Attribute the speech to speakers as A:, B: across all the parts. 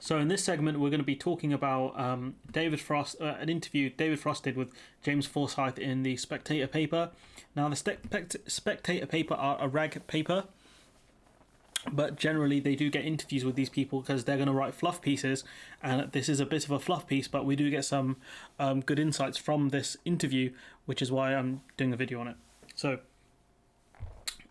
A: So in this segment, we're going to be talking about an interview David Frost did with James Forsyth in the Spectator paper. Now, the Spectator paper are a rag paper, but generally they do get interviews with these people because they're going to write fluff pieces, and this is a bit of a fluff piece, but we do get some good insights from this interview, which is why I'm doing a video on it. So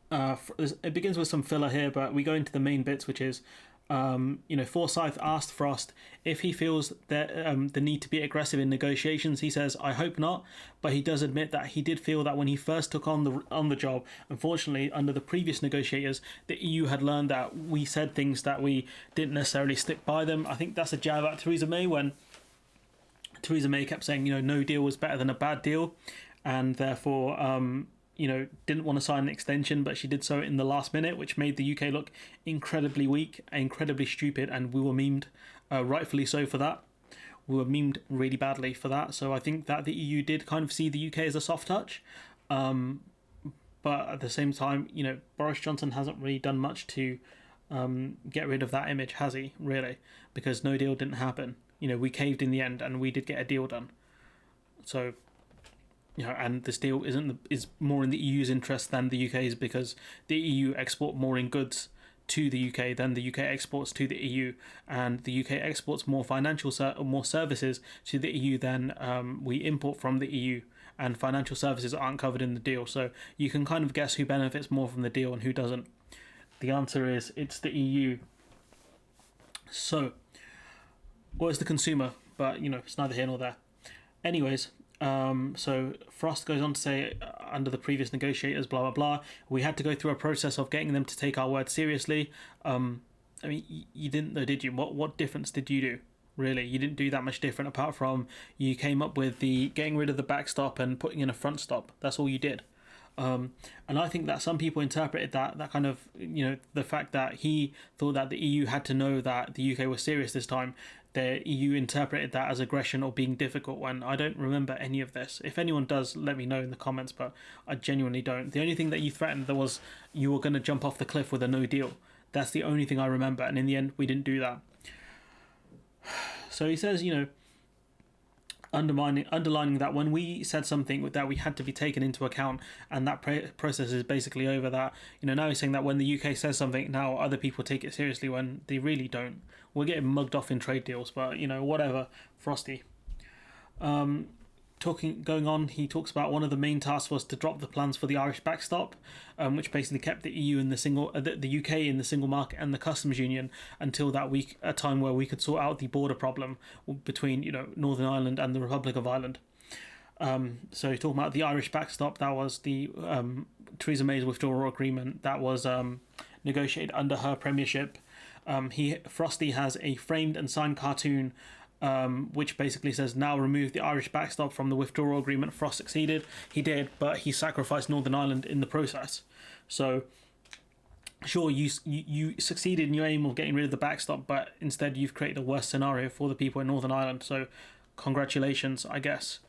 A: it begins with some filler here, but we go into the main bits, which is Forsyth asked Frost if he feels that the need to be aggressive in negotiations. He says, "I hope not," but he does admit that he did feel that when he first took on the job, unfortunately, under the previous negotiators, the EU had learned that we said things that we didn't necessarily stick by them. I think that's a jab at Theresa May when Theresa May kept saying, no deal was better than a bad deal, and therefore, didn't want to sign an extension, but she did so in the last minute, which made the UK look incredibly weak, incredibly stupid, and we were memed, rightfully so, for that. We were memed really badly for that. So I think that the EU did kind of see the UK as a soft touch. But at the same time, Boris Johnson hasn't really done much to get rid of that image, has he, really? Because no deal didn't happen. We caved in the end, and we did get a deal done. So... and this deal is more in the EU's interest than the UK's, because the EU export more in goods to the UK than the UK exports to the EU, and the UK exports more more services to the EU than we import from the EU, and financial services aren't covered in the deal. So you can kind of guess who benefits more from the deal and who doesn't. The answer is it's the EU. So, or it's the consumer, but it's neither here nor there. Anyways. So Frost goes on to say, under the previous negotiators, blah, blah, blah, we had to go through a process of getting them to take our word seriously. You didn't though, did you? What difference did you do? Really, you didn't do that much different, apart from you came up with the getting rid of the backstop and putting in a front stop. That's all you did. And I think that some people interpreted that kind of, the fact that he thought that the EU had to know that the UK was serious this time, the EU interpreted that as aggression or being difficult, when I don't remember any of this. If anyone does, let me know in the comments, but I genuinely don't. The only thing that you threatened was you were going to jump off the cliff with a no deal. That's the only thing I remember, and in the end, we didn't do that. So he says, underlining that when we said something that we had to be taken into account, and that process is basically over. That now he's saying that when the UK says something, now other people take it seriously when they really don't. We're getting mugged off in trade deals, but whatever. Frosty. Going on, he talks about one of the main tasks was to drop the plans for the Irish backstop, which basically kept the EU in the UK in the single market and the customs union until that week, a time where we could sort out the border problem between Northern Ireland and the Republic of Ireland. So he's talking about the Irish backstop. That was the Theresa May's withdrawal agreement that was negotiated under her premiership. Frosty has a framed and signed cartoon which basically says, "Now remove the Irish backstop from the withdrawal agreement." Frost succeeded. He did, but he sacrificed Northern Ireland in the process. So, sure, you succeeded in your aim of getting rid of the backstop, but instead you've created a worse scenario for the people in Northern Ireland. So, congratulations, I guess.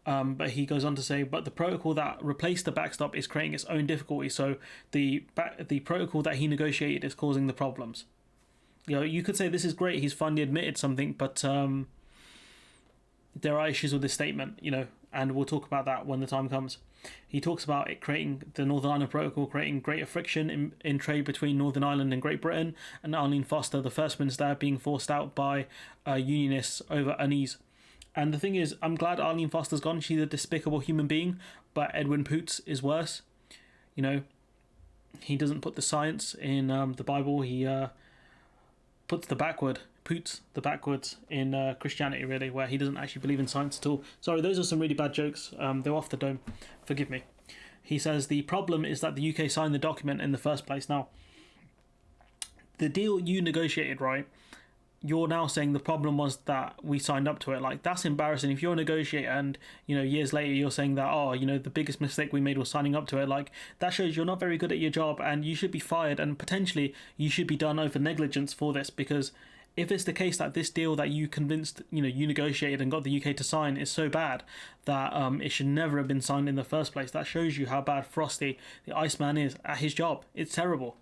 A: But he goes on to say, but the protocol that replaced the backstop is creating its own difficulty. So the protocol that he negotiated is causing the problems. You could say this is great, he's finally admitted something, but there are issues with this statement, and we'll talk about that when the time comes. He talks about it creating the Northern Ireland Protocol, creating greater friction in trade between Northern Ireland and Great Britain, and Arlene Foster, the First Minister, being forced out by unionists over unease. And the thing is, I'm glad Arlene Foster's gone. She's a despicable human being, but Edwin Poots is worse. He doesn't put the science in the Bible. He puts the backwards in Christianity, really, where he doesn't actually believe in science at all. Sorry, those are some really bad jokes. They're off the dome. Forgive me. He says the problem is that the UK signed the document in the first place. Now, the deal you negotiated, right? You're now saying the problem was that we signed up to it. Like, that's embarrassing. If you're a negotiator and, years later you're saying that, the biggest mistake we made was signing up to it, like, that shows you're not very good at your job and you should be fired, and potentially you should be done over negligence for this, because if it's the case that this deal that you convinced, you negotiated and got the UK to sign is so bad that it should never have been signed in the first place, that shows you how bad Frosty, the Iceman, is at his job. It's terrible.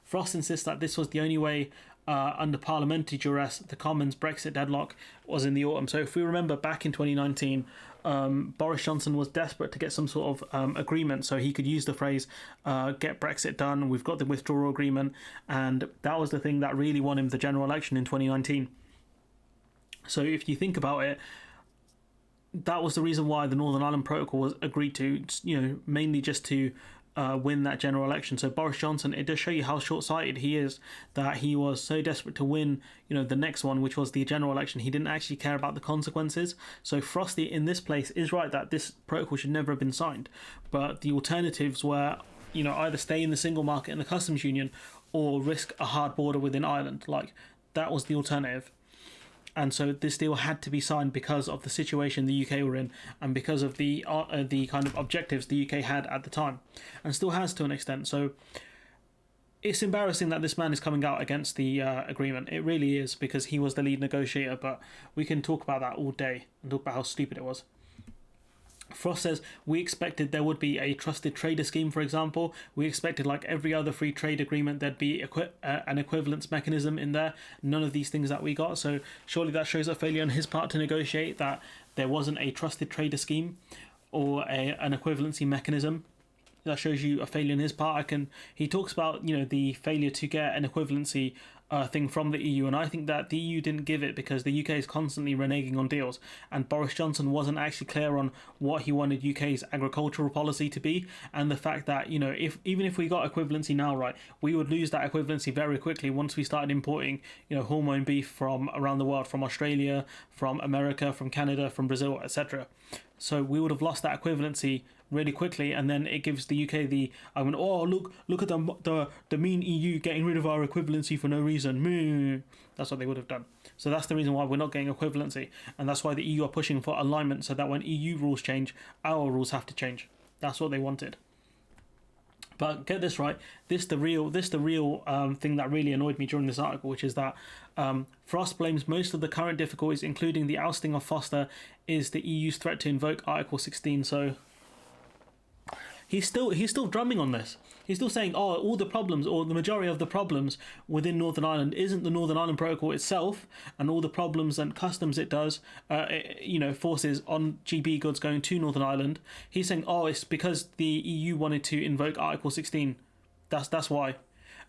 A: Frost insists that this was the only way under parliamentary duress, the Commons Brexit deadlock was in the autumn. So if we remember back in 2019, Boris Johnson was desperate to get some sort of agreement so he could use the phrase get Brexit done, we've got the withdrawal agreement, and that was the thing that really won him the general election in 2019. So if you think about it, that was the reason why the Northern Ireland Protocol was agreed to, mainly just to win that general election. So Boris Johnson, it does show you how short-sighted he is, that he was so desperate to win, the next one, which was the general election. He didn't actually care about the consequences. So Frosty in this place is right that this protocol should never have been signed. But the alternatives were, either stay in the single market and the customs union or risk a hard border within Ireland. Like, that was the alternative. And so this deal had to be signed because of the situation the UK were in, and because of the kind of objectives the UK had at the time, and still has to an extent. So it's embarrassing that this man is coming out against the agreement. It really is, because he was the lead negotiator. But we can talk about that all day and talk about how stupid it was. Frost says, we expected there would be a trusted trader scheme, for example. We expected, like every other free trade agreement, there'd be an equivalence mechanism in there. None of these things that we got. So surely that shows a failure on his part to negotiate, that there wasn't a trusted trader scheme or an equivalency mechanism. That shows you a failure on his part. He talks about, the failure to get an equivalency thing from the EU, and I think that the EU didn't give it because the UK is constantly reneging on deals, and Boris Johnson wasn't actually clear on what he wanted UK's agricultural policy to be, and the fact that, even if we got equivalency now, right, we would lose that equivalency very quickly once we started importing, hormone beef from around the world, from Australia, from America, from Canada, from Brazil, etc. So we would have lost that equivalency really quickly, and then it gives the UK look at the mean EU getting rid of our equivalency for no reason. That's what they would have done. So that's the reason why we're not getting equivalency, and that's why the EU are pushing for alignment, so that when EU rules change, our rules have to change. That's what they wanted. But get this right, this the real thing that really annoyed me during this article, which is that Frost blames most of the current difficulties, including the ousting of Foster, is the EU's threat to invoke Article 16. So he's still drumming on this. He's still saying, all the problems, or the majority of the problems within Northern Ireland isn't the Northern Ireland Protocol itself, and all the problems and customs it does, forces on GB goods going to Northern Ireland. He's saying, it's because the EU wanted to invoke Article 16. That's why.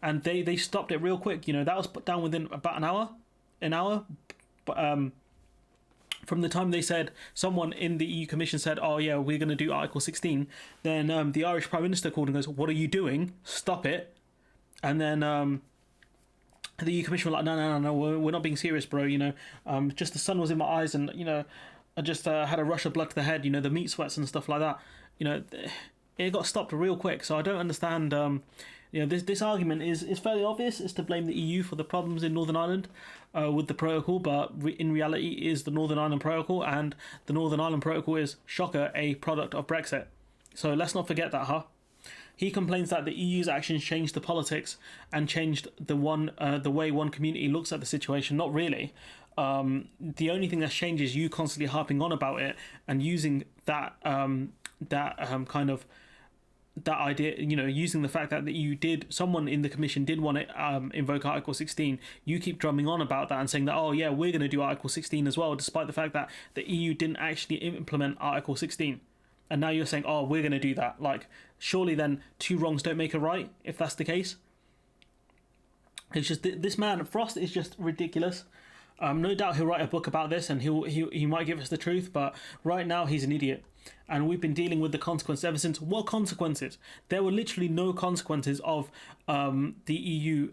A: And they stopped it real quick. That was put down within about an hour. But from the time they said, someone in the EU Commission said, we're going to do Article 16, then the Irish Prime Minister called and goes, what are you doing? Stop it. And then the EU Commission were like, no, we're not being serious, bro. Just the sun was in my eyes, and, I just had a rush of blood to the head, the meat sweats and stuff like that. It got stopped real quick. So I don't understand. This argument is fairly obvious. It's to blame the EU for the problems in Northern Ireland with the protocol, but in reality it is the Northern Ireland Protocol, and the Northern Ireland Protocol is, shocker, a product of Brexit. So let's not forget that, huh? He complains that the EU's actions changed the politics and changed the way one community looks at the situation. Not really. The only thing that's changed is you constantly harping on about it and using that that idea, using the fact that someone in the Commission did want to invoke Article 16. You keep drumming on about that and saying that, we're going to do Article 16 as well, despite the fact that the EU didn't actually implement Article 16. And now you're saying, we're going to do that. Like, surely then two wrongs don't make a right, if that's the case. It's just, this man, Frost, is just ridiculous. No doubt he'll write a book about this, and he might give us the truth, but right now he's an idiot. And we've been dealing with the consequences ever since. What consequences? There were literally no consequences of the EU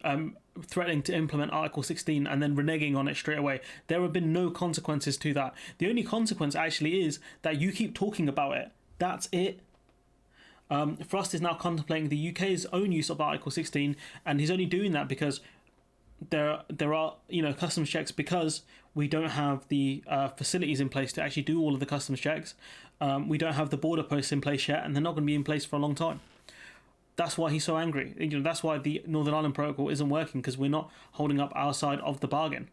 A: threatening to implement Article 16 and then reneging on it straight away. There have been no consequences to that. The only consequence actually is that you keep talking about it. That's it. Frost is now contemplating the UK's own use of Article 16, and he's only doing that because there are customs checks, because we don't have the facilities in place to actually do all of the customs checks. We don't have the border posts in place yet, and they're not going to be in place for a long time. That's why he's so angry. That's why the Northern Ireland Protocol isn't working, because we're not holding up our side of the bargain.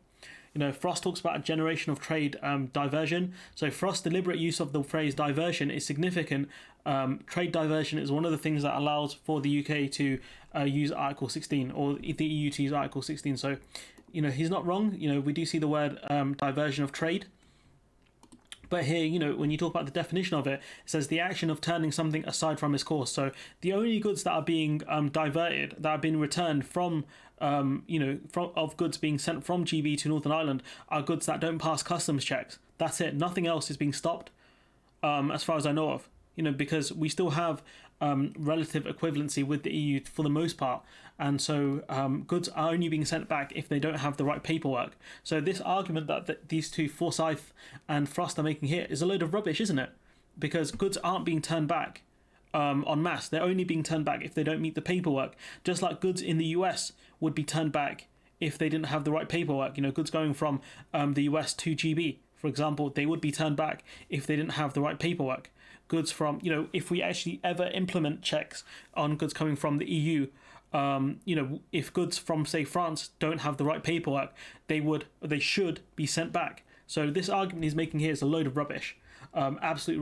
A: Frost talks about a generation of trade diversion. So Frost's deliberate use of the phrase diversion is significant. Trade diversion is one of the things that allows for the UK to use Article 16, or the EU to use Article 16. So he's not wrong. We do see the word diversion of trade. But here, when you talk about the definition of it, it says the action of turning something aside from its course. So the only goods that are being diverted, that are being returned from, of goods being sent from GB to Northern Ireland, are goods that don't pass customs checks. That's it. Nothing else is being stopped, as far as I know of. Because we still have relative equivalency with the EU for the most part. And so goods are only being sent back if they don't have the right paperwork. So this argument that these two, Forsyth and Frost, are making here is a load of rubbish, isn't it? Because goods aren't being turned back en masse. They're only being turned back if they don't meet the paperwork. Just like goods in the US would be turned back if they didn't have the right paperwork. Goods going from the US to GB, for example, they would be turned back if they didn't have the right paperwork. Goods from, if we actually ever implement checks on goods coming from the EU, if goods from, say, France don't have the right paperwork, they should be sent back. So this argument he's making here is a load of rubbish. Absolute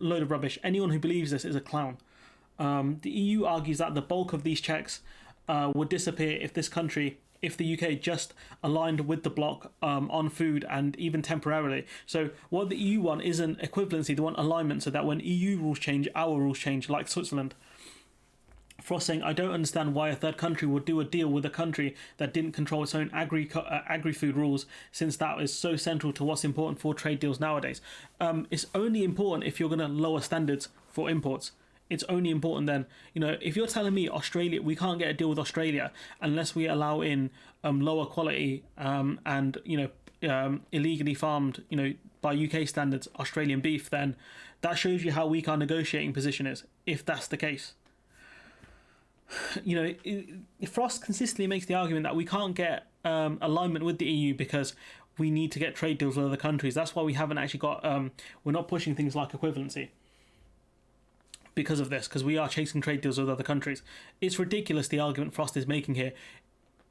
A: load of rubbish. Anyone who believes this is a clown. The EU argues that the bulk of these checks would disappear if the UK just aligned with the bloc on food, and even temporarily. So what the EU want isn't equivalency, they want alignment, so that when EU rules change, our rules change, like Switzerland. Frost saying, I don't understand why a third country would do a deal with a country that didn't control its own agri-food rules, since that is so central to what's important for trade deals nowadays. It's only important if you're going to lower standards for imports. It's only important then. If you're telling me Australia, we can't get a deal with Australia unless we allow in lower quality and illegally farmed, by UK standards, Australian beef, then that shows you how weak our negotiating position is, if that's the case. Frost consistently makes the argument that we can't get alignment with the EU because we need to get trade deals with other countries. That's why we haven't actually got, we're not pushing things like equivalency. Because of this, because we are chasing trade deals with other countries. It's ridiculous, the argument Frost is making here.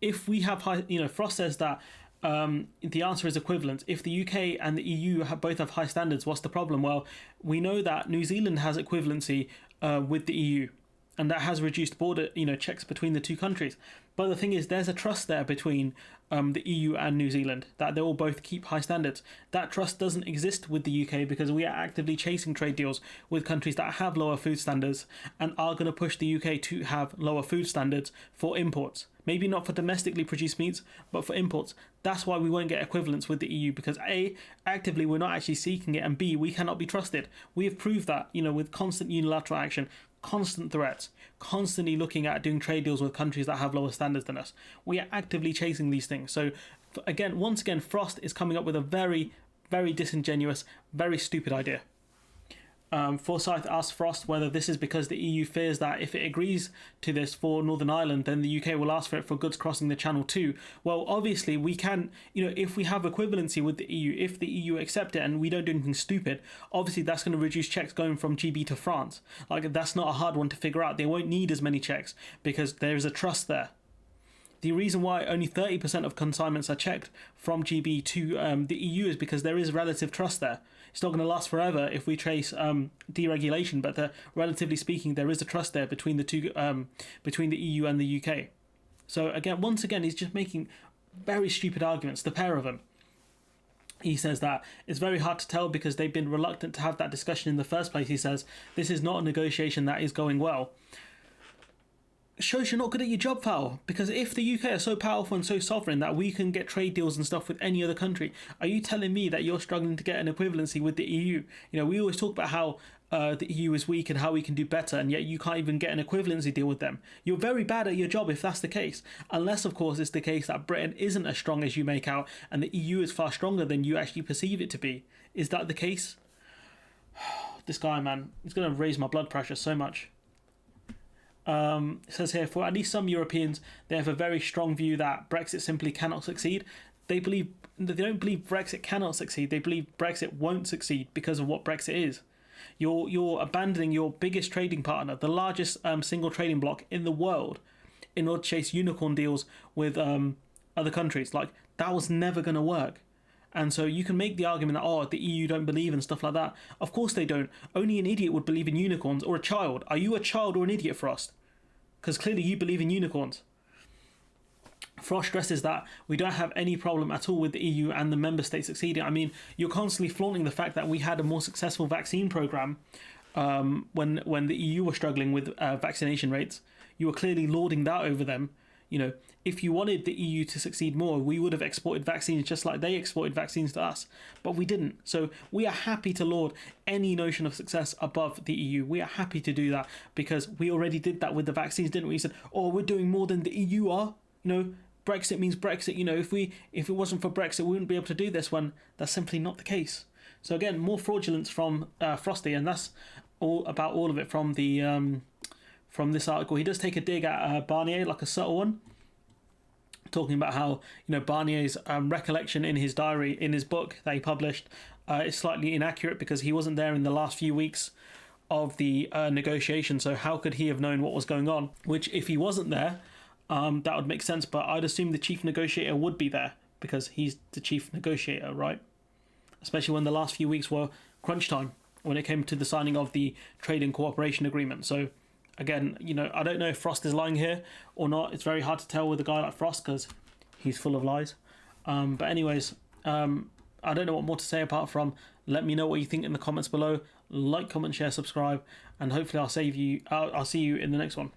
A: If we have high, Frost says that the answer is equivalent. If the UK and the EU both have high standards, what's the problem? Well, we know that New Zealand has equivalency with the EU, and that has reduced border checks between the two countries. But the thing is, there's a trust there between the EU and New Zealand, that they will both keep high standards. That trust doesn't exist with the UK because we are actively chasing trade deals with countries that have lower food standards and are going to push the UK to have lower food standards for imports. Maybe not for domestically produced meats, but for imports. That's why we won't get equivalence with the EU, because A, actively we're not actually seeking it, and B, we cannot be trusted. We have proved that, with constant unilateral action, constant threats, constantly looking at doing trade deals with countries that have lower standards than us. We are actively chasing these things. So once again, Frost is coming up with a very, very disingenuous, very stupid idea. Forsyth asked Frost whether this is because the EU fears that if it agrees to this for Northern Ireland, then the UK will ask for it for goods crossing the Channel too. Well, obviously we can, if we have equivalency with the EU, if the EU accept it and we don't do anything stupid, obviously that's going to reduce checks going from GB to France. That's not a hard one to figure out. They won't need as many checks because there is a trust there. The reason why only 30% of consignments are checked from GB to the EU is because there is relative trust there. It's not going to last forever if we trace deregulation, but relatively speaking, there is a trust there between the two, between the EU and the UK. So once again, he's just making very stupid arguments, the pair of them. He says that it's very hard to tell because they've been reluctant to have that discussion in the first place. He says this is not a negotiation that is going well. Shows you're not good at your job, pal. Because if the UK are so powerful and so sovereign that we can get trade deals and stuff with any other country, are you telling me that you're struggling to get an equivalency with the EU? We always talk about how the EU is weak and how we can do better, and yet you can't even get an equivalency deal with them. You're very bad at your job if that's the case. Unless, of course, it's the case that Britain isn't as strong as you make out and the EU is far stronger than you actually perceive it to be. Is that the case? This guy, man, he's going to raise my blood pressure so much. It says here, for at least some Europeans, they have a very strong view that Brexit simply cannot succeed. They don't believe Brexit cannot succeed. They believe Brexit won't succeed because of what Brexit is. You're abandoning your biggest trading partner, the largest single trading bloc in the world, in order to chase unicorn deals with other countries. That was never going to work. And so you can make the argument that, the EU don't believe and stuff like that. Of course they don't. Only an idiot would believe in unicorns, or a child. Are you a child or an idiot, Frost? Because clearly you believe in unicorns. Frost stresses that we don't have any problem at all with the EU and the member states succeeding. I mean, you're constantly flaunting the fact that we had a more successful vaccine program when the EU were struggling with vaccination rates. You were clearly lauding that over them. You know, if you wanted the EU to succeed more, we would have exported vaccines just like they exported vaccines to us. But we didn't. So we are happy to laud any notion of success above the EU. We are happy to do that because we already did that with the vaccines, didn't we? We said, oh, we're doing more than the EU are. You know, Brexit means Brexit. You know, if it wasn't for Brexit, we wouldn't be able to do this, when that's simply not the case. So again, more fraudulence from Frosty, and that's all about all of it from the from this article. He does take a dig at Barnier, like a subtle one, talking about how, you know, Barnier's recollection in his diary, in his book that he published, is slightly inaccurate because he wasn't there in the last few weeks of the negotiation. So how could he have known what was going on? Which, if he wasn't there, that would make sense. But I'd assume the chief negotiator would be there because he's the chief negotiator, right? Especially when the last few weeks were crunch time when it came to the signing of the trade and cooperation agreement. So again, you know, I don't know if Frost is lying here or not. It's very hard to tell with a guy like Frost because he's full of lies. But anyways, I don't know what more to say apart from let me know what you think in the comments below. Like, comment, share, subscribe, and hopefully I'll see you in the next one.